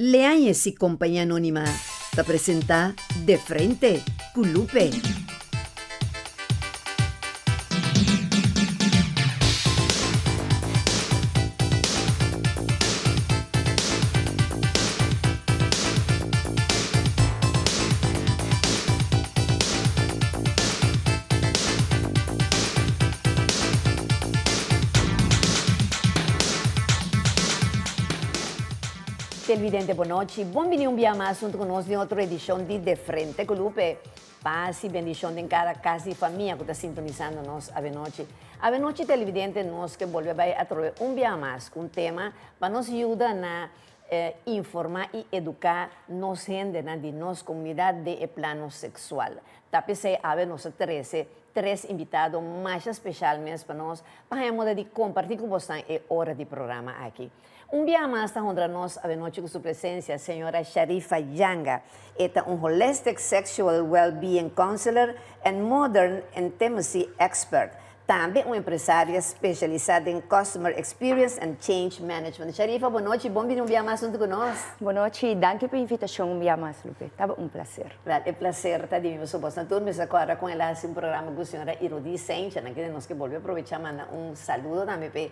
Leáñez y Compañía Anónima te presenta De Frente, Culupe. Televidente, boa noite. Bom-vindo um dia mais junto conosco em outra edição de Frente Colupe. Paz e bendição em cada casa e família que está sintonizando nós a noite. A noite, televidente, nós que volvemos a trazer um dia mais com um tema para nos ajudar a informar e educar nos gente de nossa comunidade de plano sexual. Tapece a nós três invitados mais especialmente para nós, para de compartilhar com vocês a hora de programa aqui. Um dia mais está junto a nós a noite com sua presença, a senhora Sharifa Janga, é holistic sexual well-being counselor and modern intimacy expert. Também uma empresária especializada em customer experience and change management. Sharifa, boa noite, bom-vindo um dia mais junto conosco. Boa noite, danke pela invitação um dia mais, Lupe. Estava prazer. É prazer estar de mim, sou boa turma, agora com ela um programa com a senhora Irodi Sencha, que nós que volvemos a aproveitar mandar saludo também para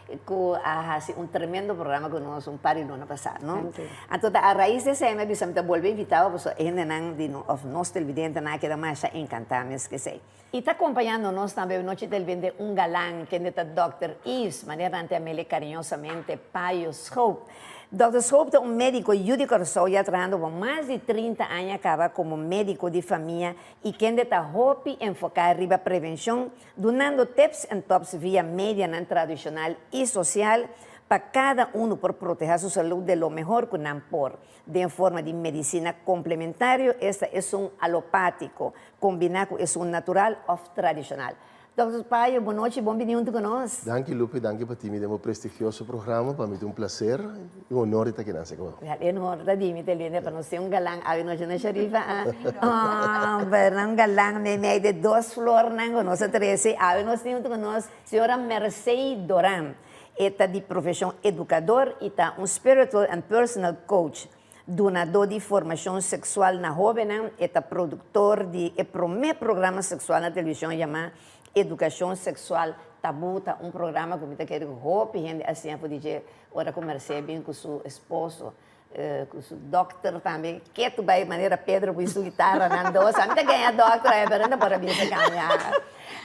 que tremendo programa que nós par de ano passado, não? Então, a raiz desse tema, eu sempre volto a invitar você a nós televidentes, que era mais encantado, que sei. E está acompanhando nós também, noite televidente, galã, que é o Dr. Yves, maneira ante carinhosamente, Paio Scope. Dr. Scope é médico jurídico já trabalhando por mais de 30 anos acaba como médico de família e que está enfocado em prevenção, dando tips e tops via média tradicional e social para cada por proteger sua saúde de lo melhor que não por. De forma de medicina complementar, esta é alopático, combinado com natural ou tradicional. Dr. Paio, boa noite, bom-vindo conosco. Danke, Lupe, danke por ti, meu prestigioso programa. Para mim é prazer e honor estar aqui nessa coisa. É honor da mim, para nós ser galã. A noite na Sharifa, galã, meio de 2 flores, nós três. A nós temos conosco a senhora Mercedes Doran. Ela de profissão educador e está spiritual and personal coach. Donador de formação sexual na jovem, é produtor de primeiro programa sexual na televisão chamado Educação Sexual Tabu, programa que eu quero roupa e assim eu dizer, ora conversei bem com seu esposo, com seu doutor também, que tu vai maneira Pedro com sua guitarra nando, sabe que ganha doutor é para vir ganhar.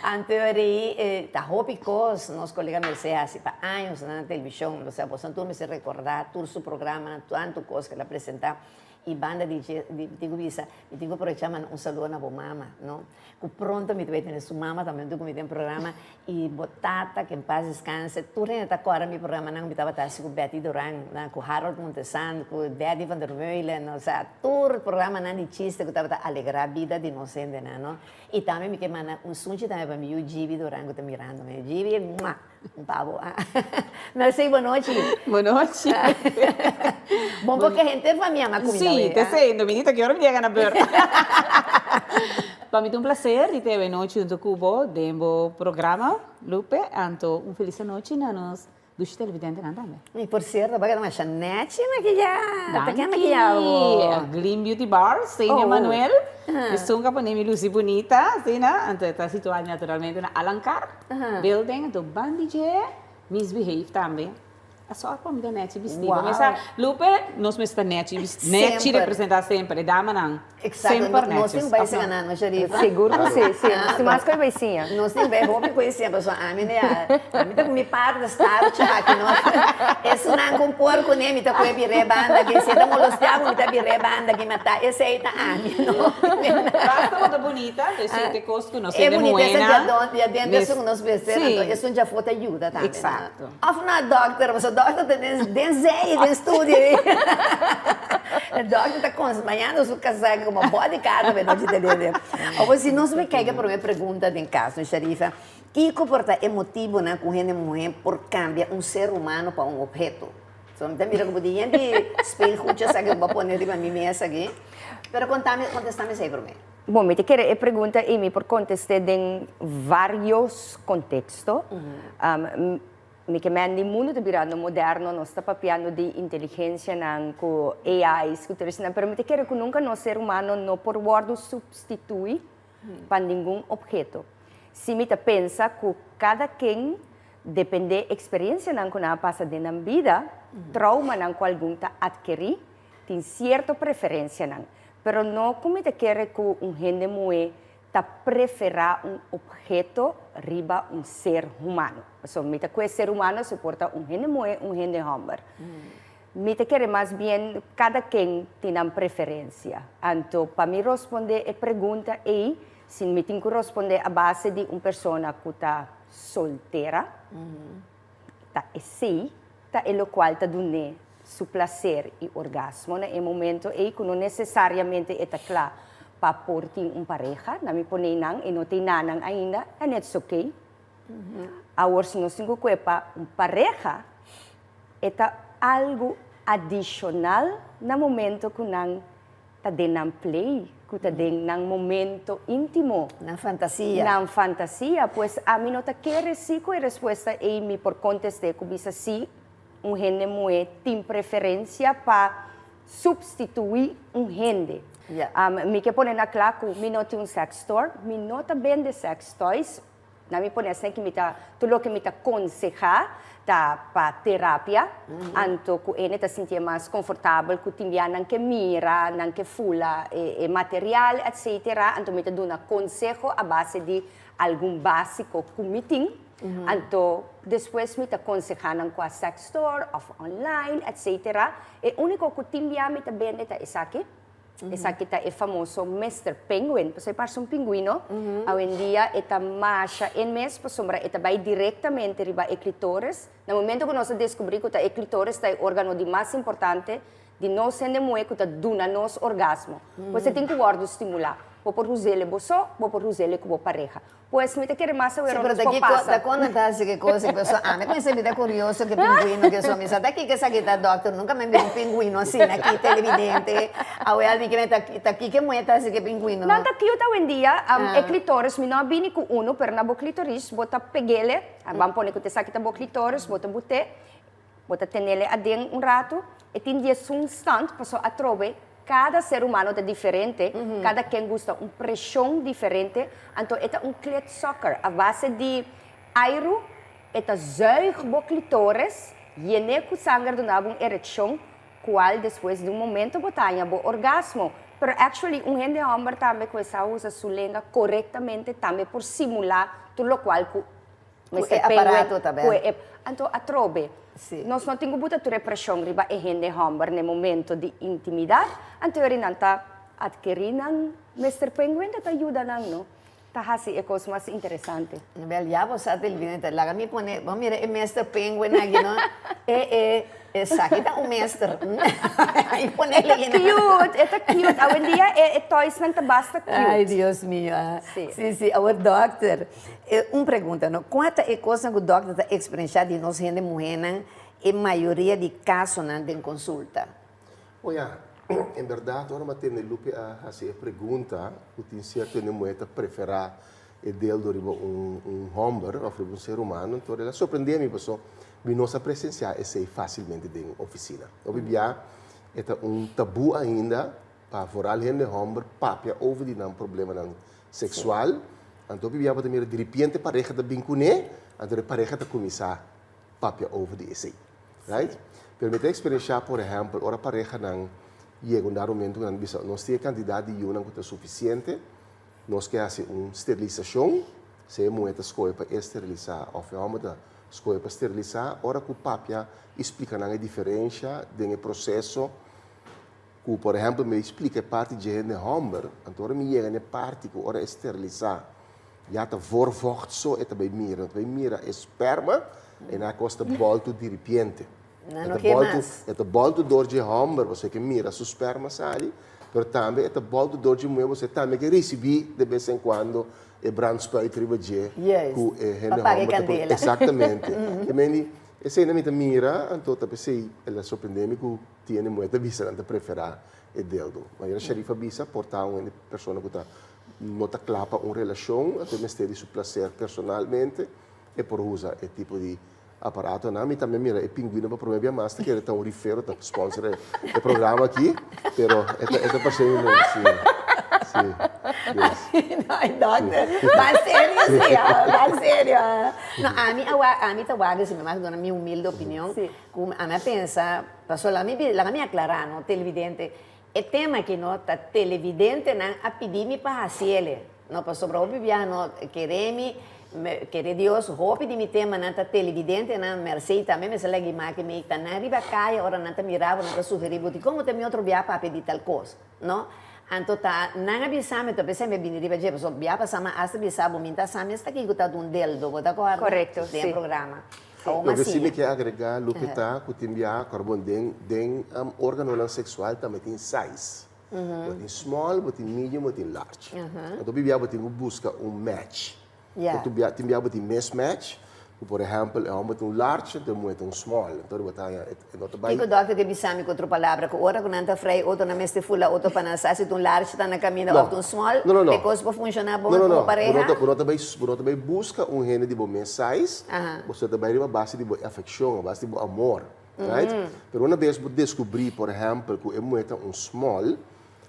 Anterior, tá roupa e coisa, nosso colega Mercedes assim para anos na televisão, você pode me se recordar todo o programa, tanto coisa que ela apresenta. E banda digo visa, e digo por chamar saludo na mama, não? Que pronto me vai ter sua mama também do comitê programa e botata que em paz descanse. Tu ainda agora meu programa não me estava com Betty Duran, com Harold Montesano, com Daddy van der Meulen, não sei, todo o programa não de chiste que estava alegrar a vida de nós ainda, não? E também me queima sunchi também para mim o Gibi Duran que está mirando, me Gibi pavo. Mercedes, boa noite. Boa noite. Bom porque a gente é família, mas comida. Sim, te sei, Dominita, que hora me llegan a ver. Para mim é prazer de ter noite junto com o Dembo programa, Lupe, então feliz noite na nós dos televidentes também. E por certo, vai uma chanete maquillada, tá maquillado. Gleam Beauty Bar, Senha Manuel, estou com a Lucy Bonita, Sina, então está situado naturalmente na Alancar Building, então Bandije, Misbehave também. A só para me dar net vestido. Mas Lupe, nós me está net representar sempre, dama não. Sempre nós temos vai ser na Sharifa. Seguro que sim, sim. Se mais que vai sim. Nós temos vai roupa conhecer pessoal. A mim tá com me par da star aqui nós. Esse não com porco nem me tá com bire banda que se dá molestiamo me tá bire banda que mata. Esse aí tá a mim não. Basta muito bonita, esse que costo nós é de bonita moena. Já dentro isso nós vestidos. Isso já foto ajuda também. Exato. Afinal doctor, você doctor tem desenho, tem estúdio. O doctor está consmanhando sua casaca como bode cara, noite dele. Ou se nós me caiga para uma pergunta de caso, Sharifa, que comporta emotivo na com a mulher por cambiar ser humano para objeto? Só me mira como de espelho, já sabe que vou pôr na minha mesa aqui. Pero contestame isso aí para mim. Bom, me quero perguntar e me por contestar em vários contextos. que mandi mundo está virando moderno, nós está papiando de inteligência com AIs, que mas me quero que nunca no ser humano não por word substitui para nenhum objeto. Se me pensa que cada quem depende da experiência que na passa na vida, trauma que algum tá adquiri, tem certa preferência não. Pero não como te quer que gente moe ta preferar objeto riba ser humano. So, me te que ser humano se porta gente moe, gente hombre. Me te quer mais bem cada quem tem uma preferência. Então, para me responder a pergunta se me tenho que responder a base de uma pessoa que está solteira, tá é o qual está dando seu prazer e orgasmo no momento que não necessariamente é claro para por pareja, na me pone e não tem nada ainda, and it's okay. Agora, se nós temos que pareja, é algo adicional no momento que não está dando play, que está dando momento íntimo. Na fantasia. Na fantasia, pois a mim não quer sim que a resposta é me por contestar que bisa sim, gente moe tem preferência para substituir gente. Me que pone na claro que me não tem sex store, me não vende sex toys, na me pone assim que me tudo que me aconselhar para terapia, anto que ele está sentir mais confortável, que tinha não que mira, não que fula, material, etc. Anto me dá um conselho a base de algum básico que me tem. Então, depois me aconselhar com a sex store, off online, etc. E o único que tinha me vende é esse aqui. Esse aqui é famoso Mr. Penguin. Você parece pinguino. Hoje em dia, é macha em mês, para sombra, vai diretamente riba o clitóris. No momento que nós descobrimos que o clitóris é o órgão mais importante de nós ser mulher que duna nos orgasmo. Você tem que guardar estimular. Vou por usar ele só, vou por usar ele com a pareja. Pois me te quer mais saber onde você passa. Da quando tá que coisa que pessoa, me conhece me curioso que pinguino que sou, mas daqui que sabe da doctor, nunca me vi um pinguino assim aqui televidente. A o alguém que tá aqui que muita assim que pinguino. Não tá cute hoje em dia, é clitóris, me não bini com uno, pero na bo clitóris, bota pegele, vamos pôr que te sabe que tá bo clitóris, bota bota tenele adem rato, e tem dia um stand, passou a trove. Cada ser humano é diferente, cada quem gosta uma pressão diferente. Então, é um clit soccer. A base de aero, é zuig o clitóris, e com sangue do nabo uma ereção, qual depois de momento botanha o orgasmo. Pero actually, gente homem também com essa usa sua língua corretamente também por simular tudo o qual é aparato também. Então, a trobe. Nós não temos muita pressão riba e gente homem no momento de intimidade. Então, ele não está adquirindo Mr. Penguin, está ajuda não. Está assim, é coisa mais interessante. Já você está televidente, lá me pone, vamos mirar o Mr. Penguin aqui, não? Sabe, está um mestre. E pone ele aqui. Cute, é cute. Hoje em dia, toys não basta cute. Ai, Deus meu. Sim. Agora, doctor, uma pergunta, não? Quanto é coisa que o doctor está experienciando de nós, gente mulher, em maioria de casos, em consulta? Olha, em verdade, agora eu Lupe a fazer a pergunta, que tem certo que mulher prefere dele do homem, ou um ser humano, então ela surpreendeu-me, pessoal. Vi nossa presenciar e sei facilmente em oficina. O bibia é tabu ainda para forar gente homem papia over de problema sexual. Então bibia para de repente pareja da bincune, então a pareja da começar papia over de esse, right? Permite experienciar, por exemplo, ora pareja não chega um momento que nós temos quantidade de iona que é suficiente, nós queremos uma esterilização, se a mulher escolhe para esterilizar, ou a homem escolhe para esterilizar, ora que o papia explica a diferença do processo, que, por exemplo, me explica a parte de gente homem, então me chega na parte que ora esterilizar, já está voorvocht zo, e também mira esperma, e na costa volta de repente. Não volta dor de homem, você que mira seu esperma sai, mas também volta dor de mulher, você também que recebe de vez em quando e brandspuit ribaje ku apague candela. Exatamente. E meni esse na mira, então tá pensei, ela surpreende-me que tinha muita visa não preferar e deldo. Mas a xerifa visa portar uma pessoa que tá nota clapa uma relação, até me ter su placer personalmente e por usar esse tipo de aparato, não, e também mira, é pinguino para promover mais, que ele tá rifero, tá sponsor o programa aqui, pero esta parceiro, sim, yes. No, doctor, mais sério, sim, mais sério. Não, a mim tá vaga, assim, mas na minha humilde opinião, a mim pensa, passou lá, a mim aclarar, no televidente, é tema que não tá televidente, não, a pedir-me para fazer, não passou para o bebê, não, querer Deus, roupa de mi tema, não tá televidente, não, mercê também, mas ela que me tá na riba caia, ora não tá mirava, não tá sugerindo, como tem outro bebê para pedir tal coisa, não? Então, não avisamos, então, pensei, me vim de riba, so, bia passama, hasta bisabo, minta sami, está aqui, está um deldo, tá correto? Correto, sim. programa. Mas se me quer agregar, Lupita, que tem bia, carbon, den órgano sexual também tem size. Tem small, tem medium, tem large. Então, bia, tem busca match. Então, tem bia, tem mismatch. Por exemplo, é um large, então é small. Então, que doctor que bisami com outra palavra, que ora quando anda frei, outro na meste fula, outro para nascer, se large está na caminho, outro small, porque para funcionar bom como pareja. Por também busca gene de bom size, você também uma base de afeição, uma base de amor, right? Pero uma vez você descobrir, por exemplo, que é um small,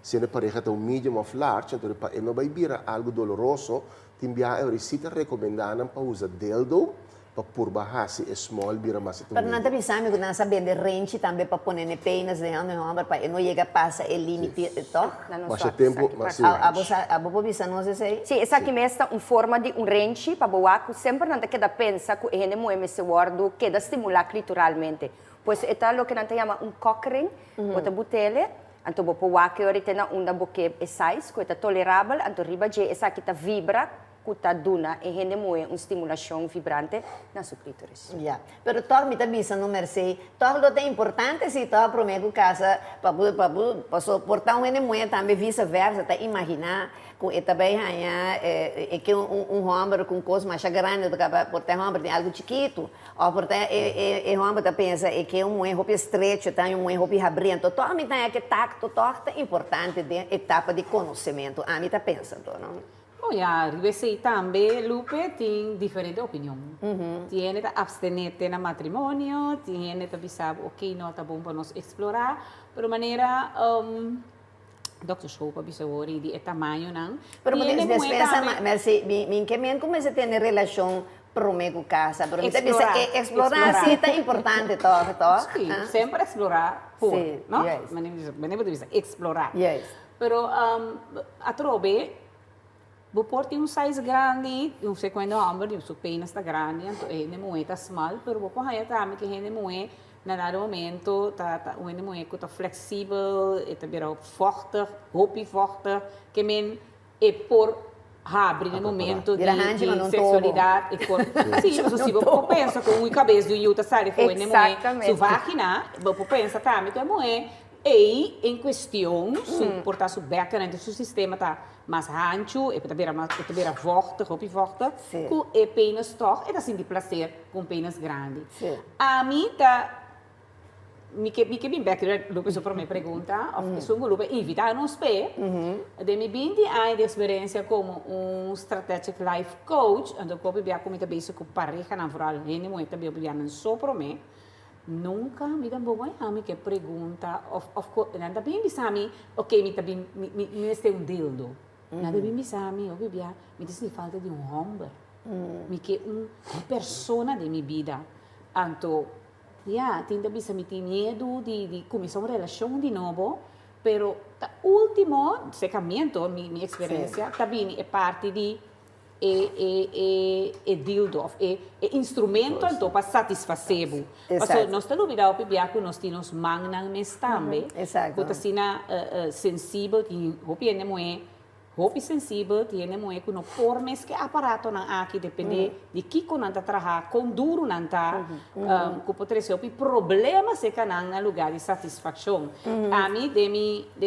se a pareja tem medium ou large, então ele não vai virar algo doloroso, tem a receita recomendada para usar dildo, para por baixar se é small, vira mais. Pero não está pensando que não sabendo range também para pôr ne peinas de homem para não chegar passa o limite, toh? Mas é tempo, mas a boa bisa não sei. Sim, essa aqui mesmo uma forma de range para boa, que sempre não queda pensa que ele moe esse word queda estimular clitoralmente. Pois é tal que não te chama cock ring, bota botele. Então, boa que ahorita na onda boque é size, que é tolerável, então riba je essa aqui tá vibra, que tá duna e ele moe estimulação vibrante na sua clítoris. Yeah. Pero toh me tá bisa no mercê, toh lo é importante se toh prometo casa para suportar ele moe também vice-versa, tá imaginar que também é que homem com coisa mais grande do que portar homem tem algo chiquito, ou portar homem tá pensa que moe roupa estreita, tá moe roupa abrindo, toh me tá que tacto, toh é importante de etapa de conhecimento, a mim tá pensando, não? Ja, rivesi também, Lupe, tem diferente opinião. Tiene que abstener no matrimônio, tiene que avisar, ok, não tá bom para nós explorar, pero maneira, Dr. Show, para avisar de tamanho, não. Pero despensa, mas como você tem relação promego casa, pero explorar sim é importante, toh. Sim, sempre explorar, não? Mas explorar. Pero, a trobe, vou ter size grande, não sei quando homem, sua pena está grande, então ele não está small, mas vou pôr também que ele não é, na dado momento, ele não é flexível, está bem forte, roupa forte, que men é por abrir no momento de sexualidade. Sim, mas se você pensa com o cabeça do Yuta, sabe, foi ele não é, sua vagina, você pensa também que não é, e em questão, portar sua background, seu sistema está mais ancho, e para forte, roupa forte, com e penas toch, e assim de prazer com penas grandes. A mim tá me que bem background, Lupe, só para me pergunta, sou um Lupe invitar nos pé, de me 20 anos de experiência como strategic life coach, então eu bem como também com pareja na moral, ele muito bem bem só para mim. Nunca me dá boa me que pergunta, nada bem bisami, ok, me também me este dildo. Nada bem bisami, eu bebia, me diz falta de homem, me que persona de minha vida. Então, tinha bisami tem medo de começar uma relação de novo, pero último secamento, minha experiência, também é parte de dildo, instrumento então para satisfazer. Porque nós estamos vendo que nós temos mangas também. Exato. Porque assim sensível, tem roupa sensível, tem que não formas que aparato não aqui depende de que quando anda trabalhar, com duro não tá, que pode ser problema se que não lugar de satisfação. A mim de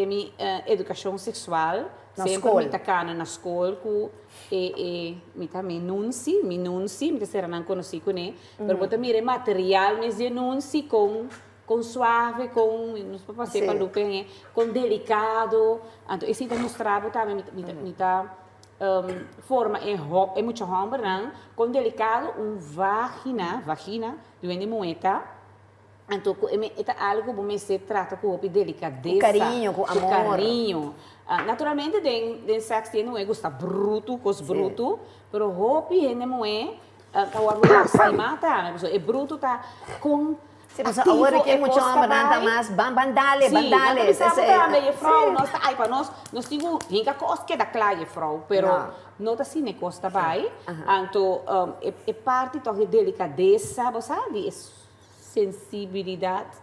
minha educação sexual sempre me tacana na escola me também minunci, me será não conheci com ele, mas eu também material mas denunci com suave, com nos papas para Lupe, com delicado, então esse demonstrava também me tá forma em muito homem, com delicado vagina, de moeta. Então, é algo que se trata com delicadeza. Com carinho, com amor. Com carinho. Naturalmente, tem sexo não é gosta bruto, cos bruto, mas hopi não é lastima, tá? É bruto, tá com sim, mas agora que é muito homem, mais bandale. É frau, nós tá aí para nós temos hinga costa que da clare frau, pero não tá assim, costa vai. Então, é parte da delicadeza, sabe? Sensibilidade.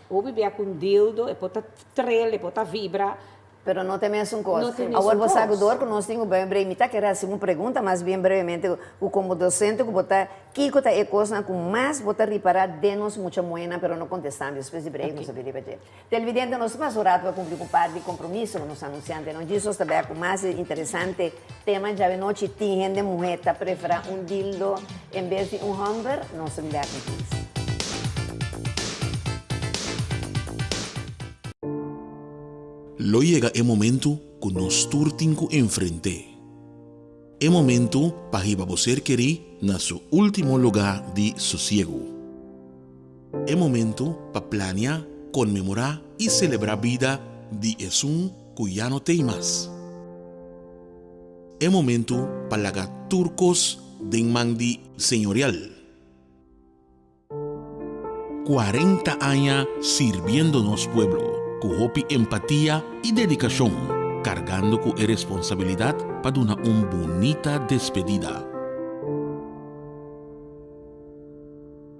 Hopi bem com dildo, é pota trela, é pota vibra. Pero não tem mesmo coisa. Agora você sabe que nós temos bem brevemente, que era assim uma pergunta, mas bem brevemente, como docente, que botar que está é coisa com mais botar reparar denos muita moeda, pero não contestamos, depois de breve não saberia dizer. Televidente, nós mais orado para cumprir com parte de compromisso com os anunciantes. Não disso também com mais interessante tema, já noite tem gente mulher que prefere dildo em vez de hamburger, não se me dá com isso. Lo llega el momento que nos turtinco enfrente. El momento para que você querer na su último lugar de sosiego. El momento para planear, conmemorar y celebrar vida de Jesús que ya no tem más. El momento para lagar turcos de mandi señorial. 40 años sirviéndonos pueblo. Con hopi empatía y dedicación, cargando con responsabilidad para una bonita despedida.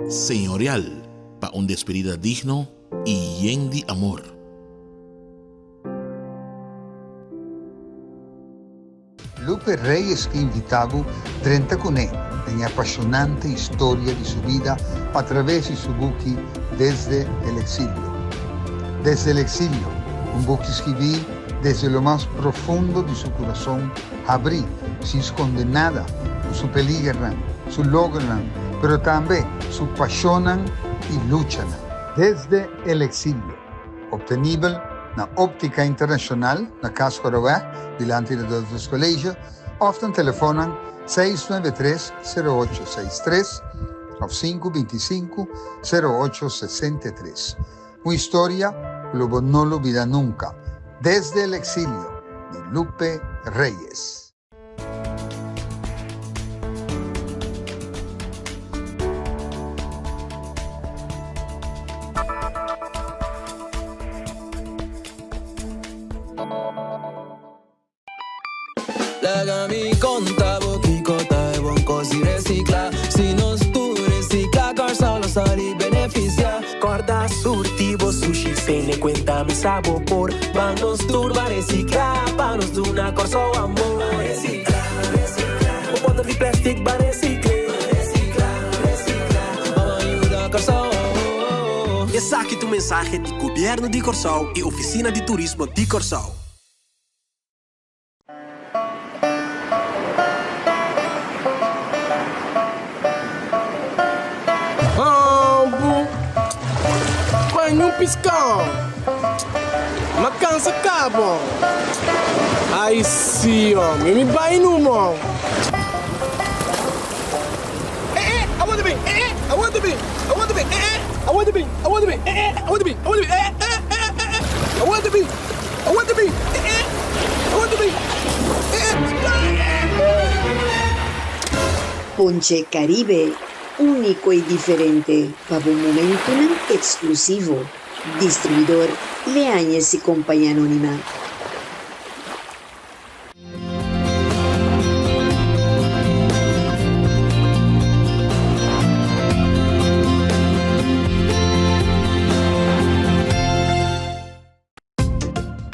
Señorial, para una despedida digno y lleno de amor. Lupe Reyes que invitado 30 con él en apasionante historia de su vida a través de su buque Desde el Exilio. Desde el exilio, un buque escribí desde lo más profundo de su corazón, abrí, se esconde nada, su peligran, su logran, pero también su apasionan y luchan. Desde el exilio, obtenible na óptica internacional, na Casco Aroá, delante de dos colegios, often telefonan 693-0863 o 525-0863. Una historia que no lo olvida nunca. Desde el exilio, de Lupe Reyes. Laga mi conta, boquicota, e bom cosi recicla. Se nós tu recicla, corsa lo sali beneficia. Corda surtivo sushi, sem ne cuenta mi sabor por. Manos turba recicla, panos de una corso amor. Recicla, recicla. O bottle de plastic ba recicla. Recicla, recicla. Vamos ayuda corso. Essa aqui é o mensagem do Governo de Corsol e Oficina de Turismo de Corsol. Um piscão, uma cansa cabo. Ai sim, homem, me vai no mão. I want to be, I want to be, I want to be, I want to be, I want to be, I want to be, I want to be, I want to be, I want to be, I want to be. Ponche Caribe, único y diferente, para un momento exclusivo. Distribuidor Leáñez y Compañía Anónima.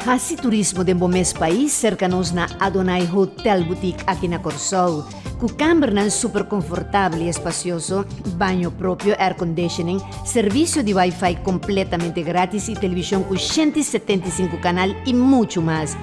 Hasi turismo de Bomes país cercanos na Adonai Hotel Boutique aqui na Corsol. Com câmara super confortável e espacioso, banho próprio, air conditioning, serviço de Wi-Fi completamente grátis e televisão com 175 canal e muito mais.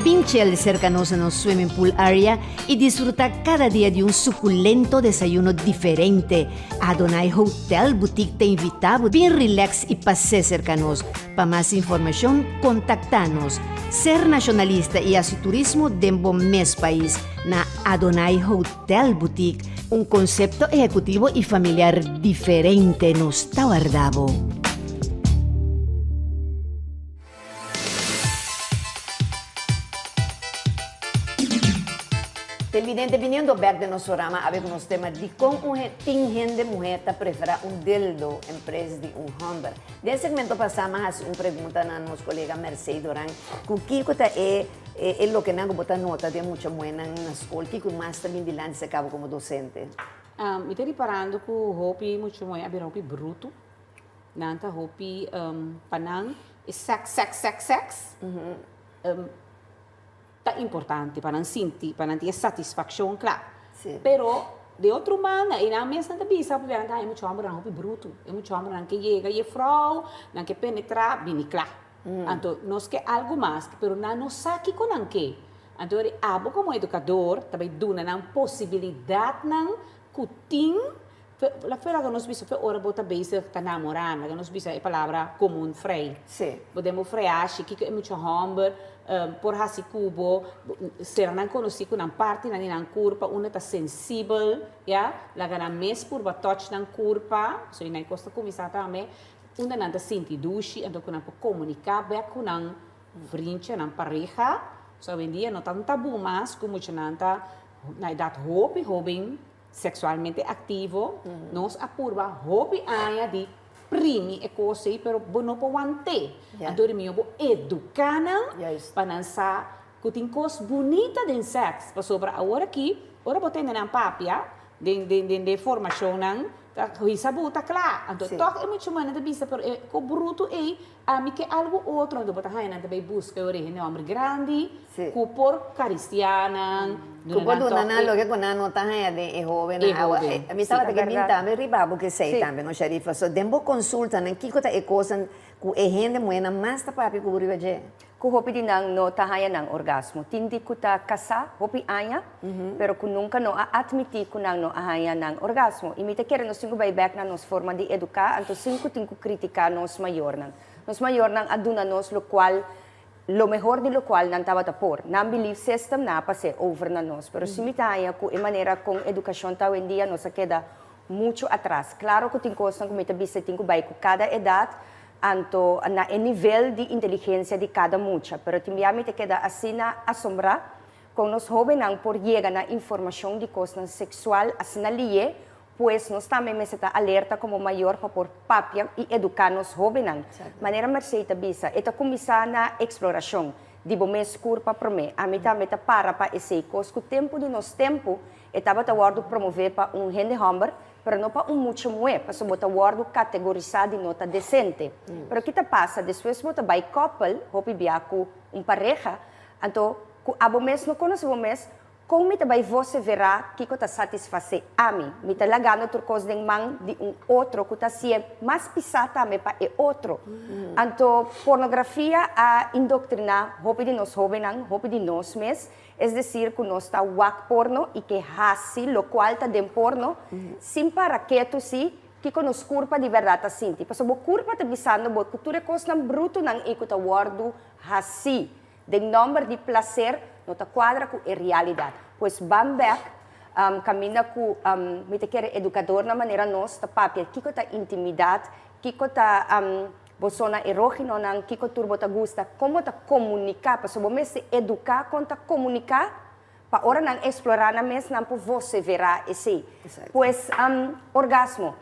Vinchel cercanos en un swimming pool area y disfruta cada día de un suculento desayuno diferente. Adonai Hotel Boutique te invitamos. Bien relax y pase cercanos. Para más información, contactanos. Ser nacionalista y así turismo dembo mes país na Adonai Hotel Boutique. Un concepto ejecutivo y familiar diferente nos tawardabo. Evidente, viniendo back de nosso rama, a ver com os temas de como tem gente mulher que prefere dildo em vez de humber. Nesse segmento passamos a uma pergunta na nossa colega Mercedes Doran, com que é o que não botar nota de muita mulher na escola, que mais também de lá se acaba como docente. Me estou reparando que o hobby muito mulher é hobby bruto, nanta hobby panang, é sex. Tá importante para não sentir, para não ter satisfação, claro. Sim. Pero de outro maneira, e na mesma também sabe que é muito homem, é muito bruto, é muito homem, não que chega e frau, não que penetrar, bem claro. Então, nós quer algo mais, pero não sabe com não que. Então, abo como educador, também duna não possibilidade não cutin. La fera que nós vimos foi hora bota base tá namorando, que nós vimos a palavra comum frei. Sim. Podemos frear, que é muito homem, por hasi cubo, ser não conhecido na parte na curva, uma está sensível, já, lá na mes curva touch na curva, so aí costa começar também, uma não está sentidushi, então que não pode comunicar bem com não frente, não pareja, so hoje em dia não tá um tabu mais, como muito não tá na idade hobby sexualmente ativo, nós apurva hobby aya de primi e cose, pero não pode ter. Então, eu vou educar para lançar coisas bonitas de sexo. Para sobre agora aqui, agora vou ter na papia de formação que sabe tá claro. Então, toque é muito mais na vista, pero o bruto é a mim que algo outro, então botar aí na também busca origem homem grande, por cristiana, Kupo doon na lo que con ano tayo de joven na awa. A mi estaba que minta me ribabo que sei também no sherifa. So dembo consulta nan kiko ta e coisa ku e gente moena mas ta papi ku riba je. Ku hopi din ang no tahaya ng orgasmo. Tindi ko ta kasa, hopi aya, pero kung nunca no admiti ko nang no ahaya ng orgasmo. Imita kere no singo back na nos forma de educar, anto singo tinko kritika nos mayor nang. Nos mayor nang aduna nos lo cual lo mejor de lo cual não estava por. Não belief system na pase over na nós. Pero se mitaya ko e maneira com educação ta hoje em dia nos queda muito atrás. Claro que tem coisas como bisa tem que vai com cada idade, anto na nível de inteligência de cada mucha. Pero timbiami te queda assim na assombra com nos jovens não por chega na informação de coisas sexual assim na lie. Pues nós também me está alerta como maior para por papia e educar nos jovens. Maneira merceita bisa, eta começar na exploração. Dibo mes curpa para mim, a mim também para esse coisa que o tempo de nos tempo estava tawardo promover para gente homem, pero não para muito mulher, para botar wardo categorizado de nota decente. Pero que passa depois botar by couple, hopi biaco pareja, então abo mes não conhece o mes. Kung mita bay você verá que está satisfazer a mim, mita lagano turcos de mang de outro que está se mais pisata me pa e outro. Anto pornografia a indoctrinar hopi de nos jovens, hopi de nos mes, es decir, que nós está wak porno e que hasi lo qual está de porno, sim para que tu si que nos culpa de verdade assim. Tipo, so bo culpa te bisando bo cultura cos nang bruto nang ikuta wardo hasi. De número de prazer não está quadra com a realidade. Pois Bamberg caminha com me quer educador na maneira nós tá papel que está intimidade, que está bosona erógeno nang que turbo tá gusta, como tá comunicar, para so me se educar conta comunicar, para ora nang explorar na mes nang por você verá esse. Pois orgasmo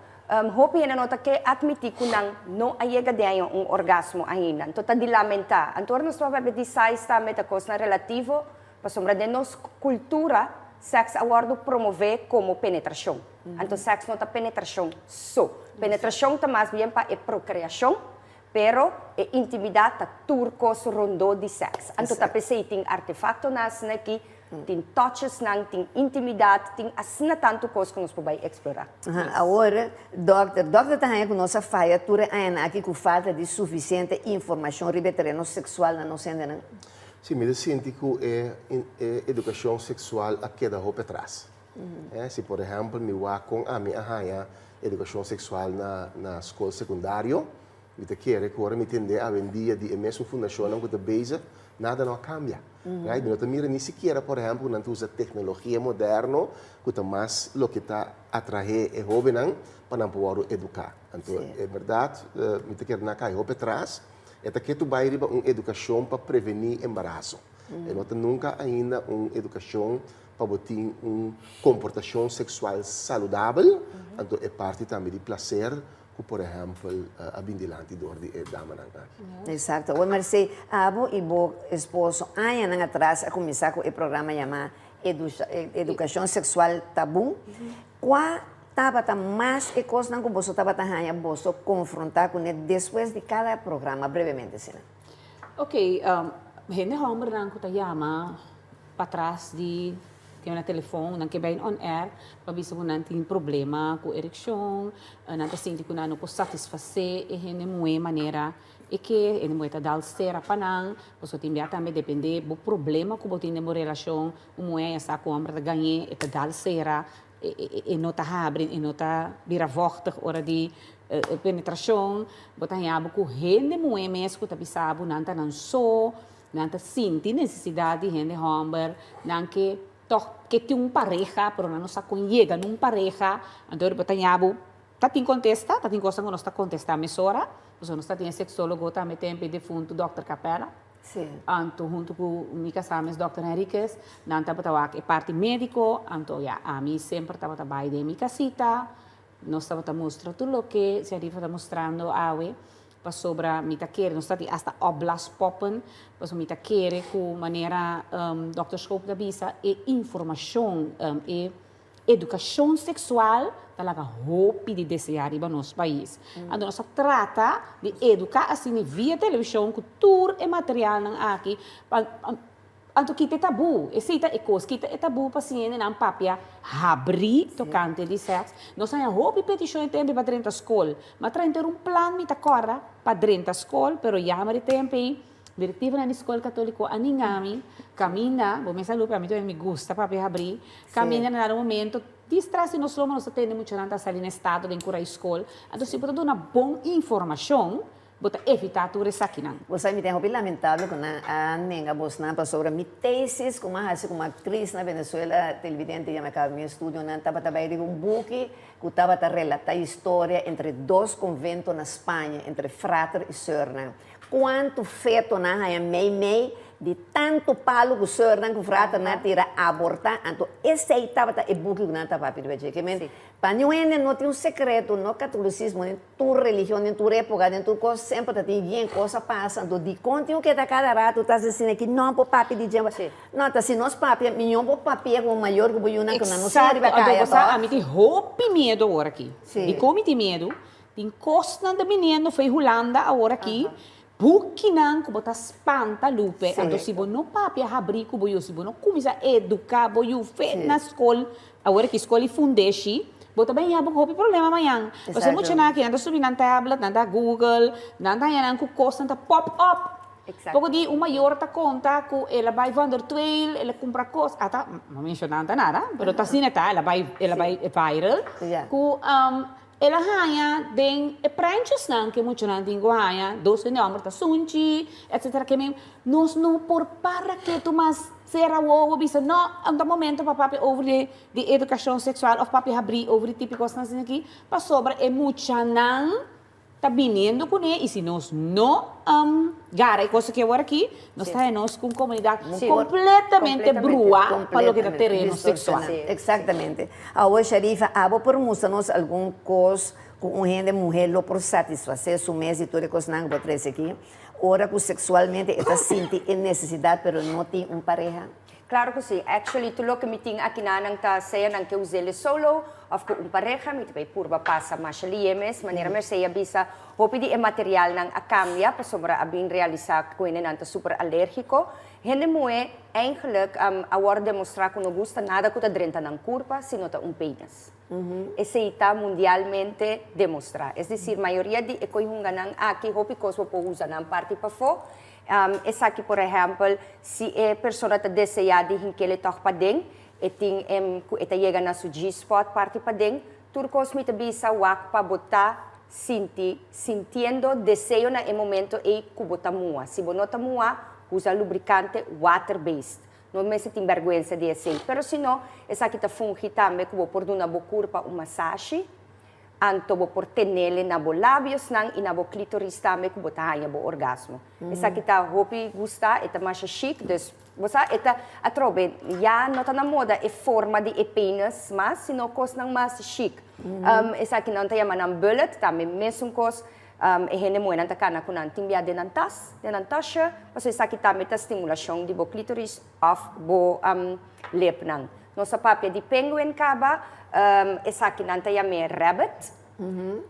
hopi na nota que admitir que não ayega de orgasmo ainda. Então tá de lamentar. Então nós vamos ver size também da coisa relativo para sombra de nos cultura sex award promover como penetração. Então sex não tá penetração só. Penetração tá mais bem para procriação, pero intimidade tá turcos rondou de sex. Então tá pensei tem artefato nas aqui. Tem touches, tem intimidade, tem assim tanto coisa que nós podemos explorar. Agora, doctor também com nossa fatura aqui com falta de suficiente informação sobre terreno sexual na nossa ainda. Sim, me sinto que educação sexual a queda roupa atrás. Se, por exemplo, me vá com a minha educação sexual na escola secundária, me quer que agora me entender a vendia de mesmo fundação que a base nada não cambia. Right? Não mira nem sequer, por exemplo, não usa tecnologia moderna, que mais o que está atrair é jovem para não poder educar. Então, é verdade, me quer na cair roupa atrás. É que tu vai receber uma educação para prevenir embaraço. E não tem nunca ainda uma educação para ter uma comportação sexual saudável. Então, é parte também de prazer, que, por exemplo, a bindilanti de dama. Exato. O Marcelo, abo e o esposo, anos atrás, a começar com o programa chamado Educação Sexual Tabu. Qual estava mais e coisa que você estava você confrontar com ele depois de cada programa, brevemente, sim. Ok, gente homem não que chama para trás de tem um telefone, não que vai on air, para ver se não tem problema com ereção, não está sentindo que não pode satisfazer e gente de maneira e que ele muito dar cera para não, você tem também depender do problema que você tem na relação, mulher essa com homem ganhar e dar cera e não está abrindo e não está vira-volta hora de penetração, botar em abo com gente mulher mesmo que está pensando não está não só, não está sentindo necessidade de gente homem, não que tem pareja, pero não está com chega num pareja, então botar em abo tá tem contesta, tá tem coisa que não está contestando mesora, você não está tem sexólogo também tem defunto Dr. Capela. Sim. Anto junto com o Mica Sames, Dr. Henriquez, não estava trabalhando parte médico, anto a mim sempre estava trabalhando de minha casita, nós estava mostrando tudo o que se estava mostrando a para sobre mim querer, nós estava hasta oblas poppen, para mim querer com maneira Dr. Scope da visa e informação e educação sexual talaga hope de desejar em nosso país. Então, nós trata de educar assim via televisão, cultura e material aqui, anto kita tabu, esita ekos kita tabu paciente não papia abrir tocante de sexo. Nós temos hope petição tempo para dentro da escola, mas ter plan mita corra para dentro da escola, pero já mas tempo diretiva na escola católica aningami caminha, vou me saludo para mim também me gusta para abrir, caminha no momento distração nós não temos muito nada sair no estado de encurar a escola, então se pode dar uma boa informação, pode evitar tudo isso aqui não. Você me tem um lamentável quando a nenga bolsa sobre minha tesis como uma atriz na Venezuela, televidente já me acaba meu estúdio, não estava trabalhando um book que estava a relatar a história entre dois conventos na Espanha, entre frater e sœur. Quanto feito na meio de tanto palo que o senhor não frata na tira abortar, então esse aí estava e book que não estava para ver que men panhoene não tem um secreto no catolicismo, em tua religião, em tua época, em tua coisa sempre tem bem coisa passa, então de conteúdo que está cada rato está dizendo que não pode papi de gente, não tá se nós papi, minha não papi é o maior que o na que não se arriba caia. Então a mim tem hope medo agora aqui, e como tem medo, tem costa da menino foi Holanda agora aqui. Bukinan ko bota espanta lupe, então se você não papi abrir com você, se você não começa a educar você na escola, agora que escola fundeixe, você também há um problema amanhã. Você muito na que anda subindo na tablet, na Google, na anda com costa na pop up. Porque di uma maior ta conta que ela vai vender trail, ela compra coisas, ata não mencionando nada, mas tá assim ela vai viral. Ela ganha den pranchas não que muito não tem ganha 12 números da sunchi etc que mesmo nós não por para que tu mas será o bisa não anda momento para papi over de educação sexual ou papi abrir over típicos assim aqui para sobra é muito não tá vindo com ele e se nós não gara coisa que agora aqui nós estamos com comunidade completamente brua para o que é terreno sexual. Exatamente. Agora, Sharifa, abo por mostrar-nos algum coisa com gente mulher lo por satisfazer sua mês e toda coisa não pode trazer aqui. Ora que sexualmente está sentindo necessidade, pero não tem uma pareja. Claro que sim. Actually, tulo que meeting aqui na nang ta saya nang que usele solo, of ko pareja, mi tapay purba pasa masyaliemes, manera saya bisa, hopi di material nang akamya, pa sobra abing realizar ko nanta super alérgico. Hindi mo eigenlijk awar demonstra ko no gusta nada ko ta drenta ng kurpa, sino ta penis. Ese está mundialmente demostrado. Es decir, mayoría de ecoyunganan aquí, hopicos po usan en parte para fo. Es aquí, por ejemplo, si a persona te desea de que le toque para den, eta llega na su G-spot parte para den, turcos me te bisa wak pa botar sintiendo deseo na momento e kubota mua. Si bonota mua, usa lubricante water-based. Não me sinto vergonha de assim. Pero se não, essa aqui está fungi também, que vou pôr na boa corpo uma massagem, anto vou pôr tenele na boa lábios, e na boa clitoris também, que vou estar aí, boa orgasmo. Essa aqui está, hopi gusta, está mais chique, dus, você, está, a trobe, já não está na moda, é forma de penis, mas se não costa mais chique. Essa aqui não está chamando bullet, também mesmo coisa, e hene mo nanta kana kunan timbia denantas denantasha paso isa kita meta stimulação de bo clitoris of bo lip nang no sa papia di penguin kaba isa kinanta yame rabbit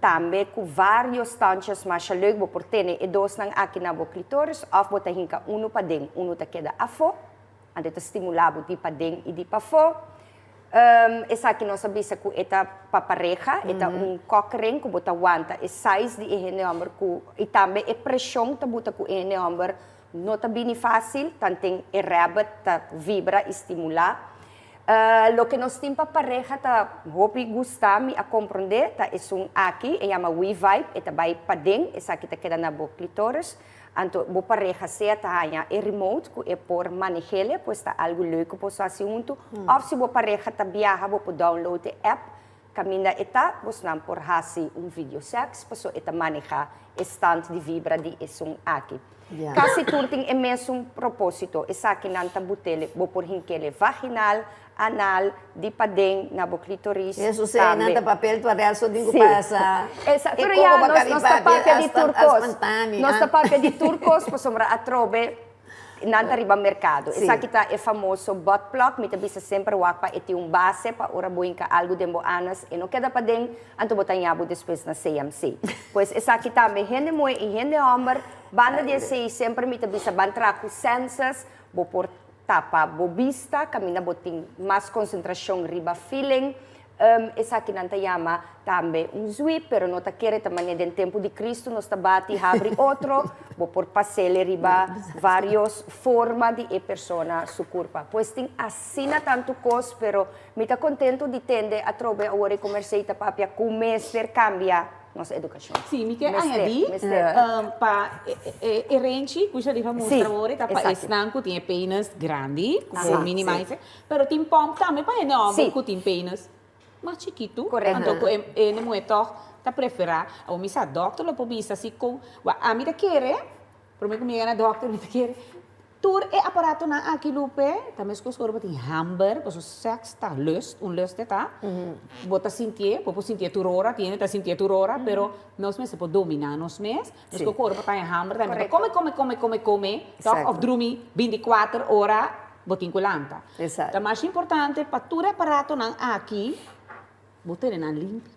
tambe ku vários tanchas mas leuk bo portene e dos nang akina bo clitoris of bo tahinka uno pa ding uno ta queda afo ande ta stimulabo di pa ding e di pa fo essa aqui nós sabemos que é para pareja, é cockring que bota aguanta, é size de number e também é pressão que bota com number, não está bem fácil, tanto é rabbit, tá vibra, estimular. Lo que nós temos para pareja, tá hope gostar me a compreender, tá é aqui, é chama we vibe, é também para dentro, essa aqui tá queda na boca clitoris. Anto, bo pareja sea tahanha e remote, que é por manejele, pois está algo leuke por sua junto. Ou se bo pareja tá viaja, bo download a app, caminha eta, bos não por hasi vídeo sex, pois eta maneja stand de vibra de esum aqui. Kasi turting é mesmo propósito, essa aqui não tá botele, bo por hinkele vaginal, anal, di padeng, na bo clitoris. Isso se não tá papel para real só digo passa. Essa, pero ya nos tá papel de turcos. Nos tá papel de turcos, po sombra atrobe nanta riba mercado. Essa aqui tá é famoso butt plug, me tabisa sempre wakpa eti base pa ora boinka algo dembo anas e no queda padeng, anto botanyabo depois na CMC. Pois essa aqui tá me hende moi e hende homem, banda de sei sempre me tabisa bantra com senses, bo por tapa bobista, camina boting mais concentração riba feeling. Essa aqui não te chama também sweep, pero não te quer também do tempo de Cristo, nós te bate abre outro, vou por passele riba várias formas de persona su corpo. Pois tem assina tanto cos, pero me tá contento de tende a trobe agora comerciar papia com mestre cambia nossa educação. Sim, me quer añadir para erente, cuja de mostrar agora, tá para esnanco tem penas grande, com minimize, pero tem pom também para enorme, com tem penas mais chiquito, correto. Então é muito tá preferar, a missa doctor lo pobisa assim com, a mim quer, por mim comigo na doctor me quer. Tur é aparato na aqui lupe, também os corpo tem hamburger, pois o sexo tá lust, lust tá. Bota sentir, pois sentir turora, tiene tá sentir turora, pero nós mesmo pode dominar nós mesmo. Os corpo tá em hamburger, também come, toch of drumi 24 horas botin kulanta. Exato. O mais importante para tur aparato na aqui, botar na limpo.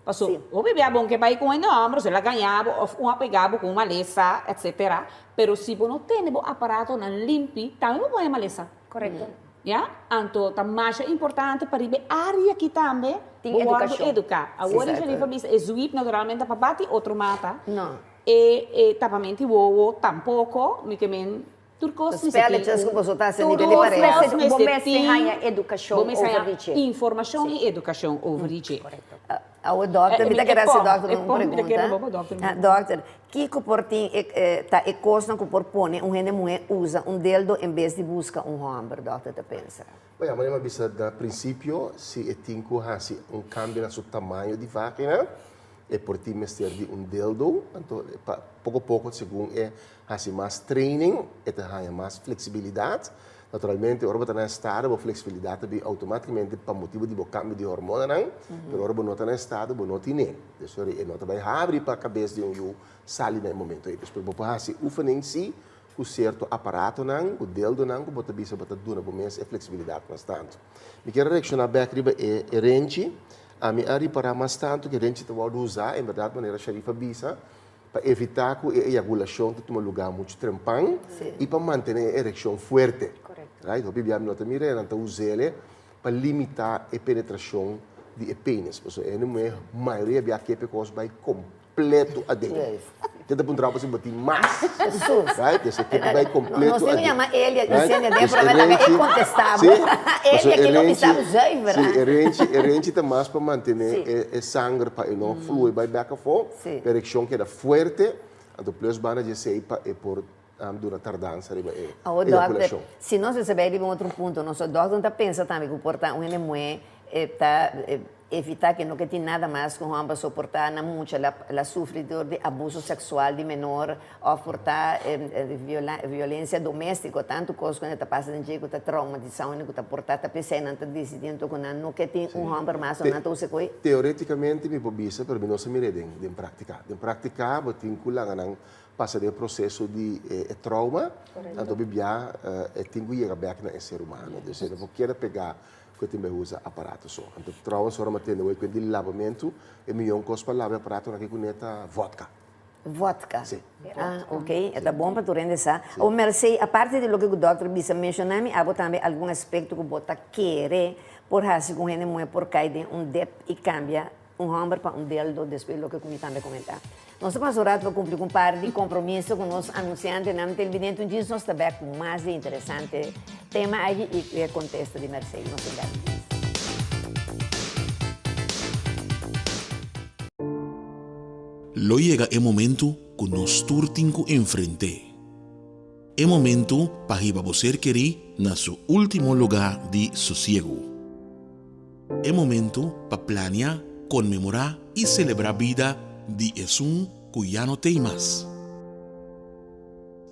Passou, o bebê é bom que vai com enorme, se ela ganhava, ou pegava com uma maleza, etc. Pero se você não tem um aparato na limpe, também não põe a maleza. Correto. Yeah? Então, é mais importante para a área que também tem educação. Educar. Agora, já lhe é sweep, naturalmente, para bater, outro mata. Não. E tapamento, o tampouco, me queimem. Turcos Spela desculpa só tá sendo nível de pareja. Bom mestre educação over informação e educação over o doctor me tá querendo ser doctor não pergunta. Doctor, que comportem tá e coisa que propõe gente mulher usa dildo em vez de buscar hamburger, doctor tá pensa. Bem, mas bisa da princípio se etinco hasi cambio no tamanho de vagina e por ti mestre de dildo, então pouco a pouco segundo hasi mais training e tem mais flexibilidade. Naturalmente, ora está na estado, a flexibilidade é automaticamente para motivo de cambio de hormona, mas ora não está na estado, não tem. Isso é não vai abrir para a cabeça de sair no momento aí. Depois, por hasi ufa em si, o certo aparato o dildo que bota bisa bota duna por mês é flexibilidade mais tanto. Me quero reaccionar bem riba é rente, a me reparar mais tanto que rente te pode usar, em verdade, maneira xerifa bisa, para evitar que a eyaculação tome lugar muito trampão e para manter a ereção forte. Correto. Right? O bibiam nota mira, não está usando para limitar a penetração de penis. So, a maioria via que pecos vai completo a dentro. Yes. Tenta para um trabalho assim, bater mais. Jesus. Right? Esse aqui vai completo Não sei a me chama ele, Right? dizendo de Dus problema é incontestável. Ele é que não estava zuiver. Sim, a gente tem mais para manter o sangue para não fluir, vai back and forth. Sim. A ereção que é forte, então plus bana de sei para por durante a tardança riba O doctor, se nós recebermos outro ponto, nosso doctor está pensando também que portar uma mulher está evitar que não que tem nada mais com a suportar na muita la sofredor de abuso sexual de menor ou portar violência doméstica, tanto coisa quando está passando de que está traumatização, que está portar está pensando, está decidindo que não que tem homem mais ou não se coi. Teoreticamente me pobisa, pero não se me redem de praticar. De praticar, eu tenho que lá passa do processo de trauma, então bibia tem que chegar back na ser humano. Então, eu não quero pegar que tem que usar aparato só. Então, trauma só não tem quando ele lavamento é melhor coisa para lavar aparato naquele conecta vodka. Vodka? Sim. Ah, ok. É bom para tu render essa. O Mercei, a parte de lo que o doutor bisa mencionar, há também algum aspecto que bota querer por raça com ele mulher por cair dep e cambia homem para deldo, depois do que eu também comentar. Nós estamos orados para cumprir com par de compromisso com os anunciantes na televidente. Diz nós também com mais interessante tema aí e contexto de Mercei. Nós estamos. Lo llega el momento que nos turtinco enfrente. El momento para que você querer na su último lugar de sosiego. El momento para planear, conmemorar y celebrar vida de Jesús que ya no tem más.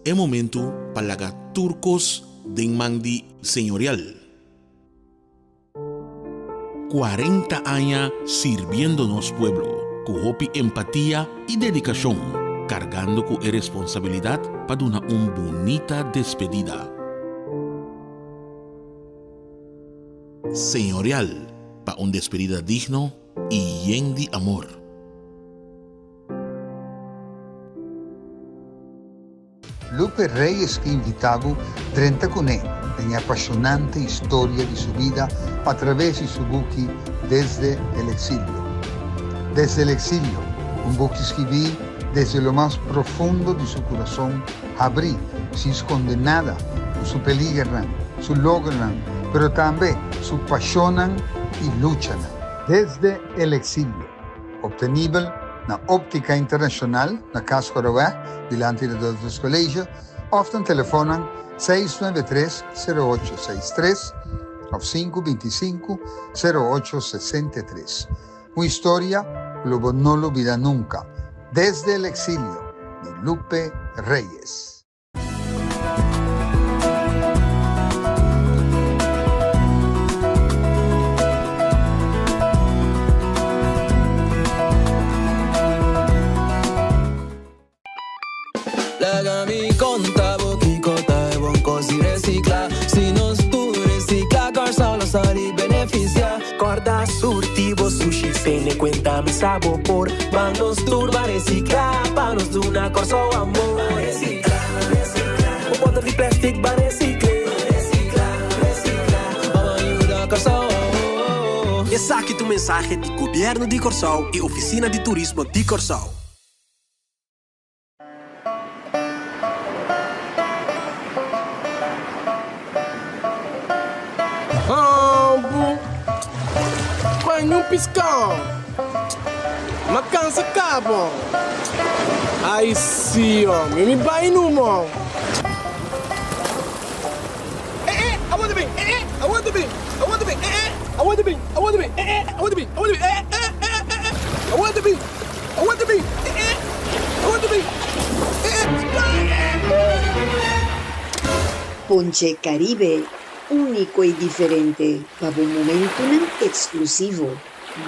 El momento para lagar turcos de mandi señorial. 40 años sirviéndonos pueblo, con hopi empatía y dedicación, cargando con responsabilidad para una bonita despedida. Señorial, para una despedida digno y lleno de amor. Lupe Reyes que invitaba 30 con él en la apasionante historia de su vida a través de su buque Desde el Exilio. Desde el Exilio, un buque escribí desde lo más profundo de su corazón, abrí, sin esconder nada, su peligran, su logran, pero también su pasionan y luchan. Desde el Exilio, obtenible na Óptica Internacional, na Casa Coronel, delante de outros colégios, often telefonan 693-0863 ou 525-0863. Uma história que Lobo no lo olvida nunca. Desde el Exilio, de Lupe Reyes. Laga mi conta boquicota e buon così recicla. Se non tu recicla, corsa lo sali beneficia. Corda surtivo sushi, se ne cuenta mi sabo por. Manos turba recicla, panos de una corso amor. Recicla, recicla. Un bottle di plastic va recicla. Recicla, recicla. Vamos ayuda a corso. Essa aqui é a mensagem do Governo de Corsol e Oficina de Turismo de Corsol. Banho piscão, macança cabo. Ai sim, homem, me vai no mão. I want to be. I want to be. I want to be. I want to be. I want to be. I want to be. I want to be. I want to be. I want to be. I want to be. Ponche Caribe, único y diferente, para un momento exclusivo.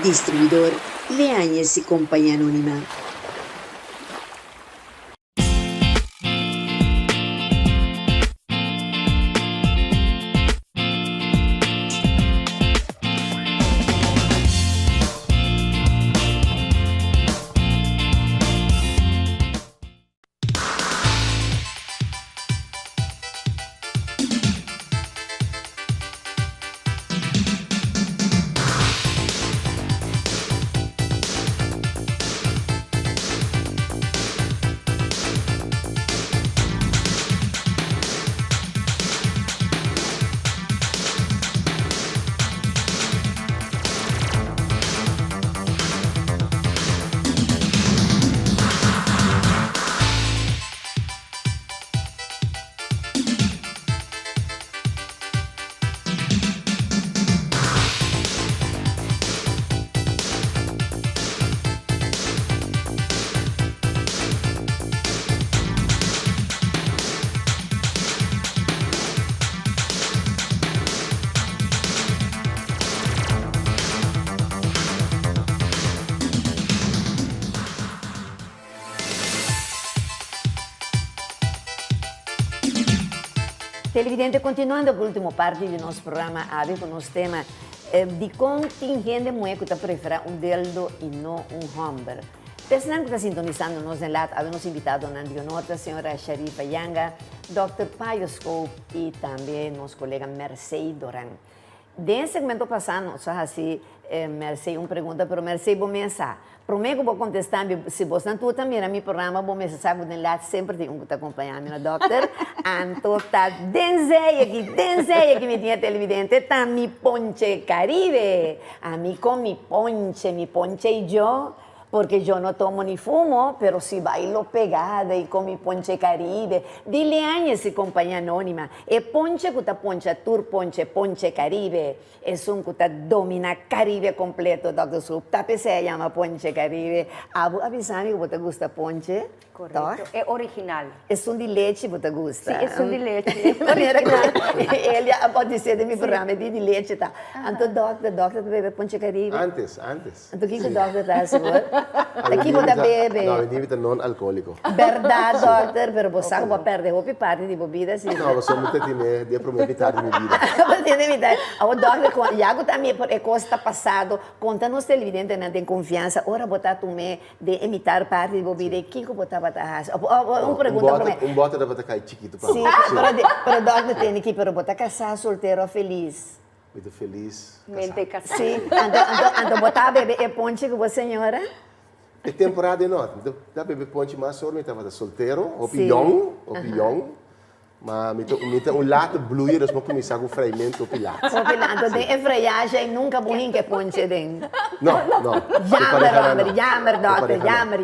Distribuidor Leáñez y Compañía Anónima. Televidente, continuando a última parte do nosso programa, abre com o nosso tema de contingente mulher que prefere deldo e não hombre. Personal que está sintonizando nos enlace, habemos invitado a Nandi Onota, a senhora Sharifa Yanga, Dr. Payo Scope e também nosso colega Mercedes Doran. Desse segmento passado, só assim, Mercedes pergunta, pero Mercedes vou pensar. Prometo vou contestar, se você não também no meu programa, vou pensar, sabe, no enlace sempre tem que acompanhar a doutor. Então, tá denzeia que me tinha televidente, tá mi ponche Caribe. A mim com mi ponche e eu. Porque eu não tomo nem fumo, pero si bailo pegada e com mi ponche Caribe. Dile años e companhia anônima. E ponche que ponche tour ponche Caribe. É que domina Caribe completo, Dr. Soup. Tape se chama ponche Caribe. Avisame que você gosta ponche. Correto. É original. É de leite que você gosta. Sim, é de leite. Ele pode ser de meu programa, de leite, tá? Então, doctor, bebe ponche Caribe? Antes. Então, o que o doctor está seguro? Aqui você bebe? Não, nível não-alcoólico. Verdade, doctor, pero você vai perder a parte de bebida, sim. Não, você não tem de prometer de minha vida. Você tem metade. O doctor, Iago também, por coisa está passado, conta-nos televidente, não tem confiança, ora botar tomar de imitar parte de bebida, o que você vai fazer? Uma pergunta para mim. Bota da botar cair chiquito para sim, pero doctor tem que, pero botar casado, solteiro, feliz. Muito feliz. Mente casada. Sim, então botar bebê e ponche com você, senhora? É temporada não. Então, dá bebê ponche mais só, me estava solteiro, opinião. Mas me tem lato blue, eles vão começar com freimento pilato. Então tem freagem e nunca morri que ponche dentro. Não. Jammer, doctor.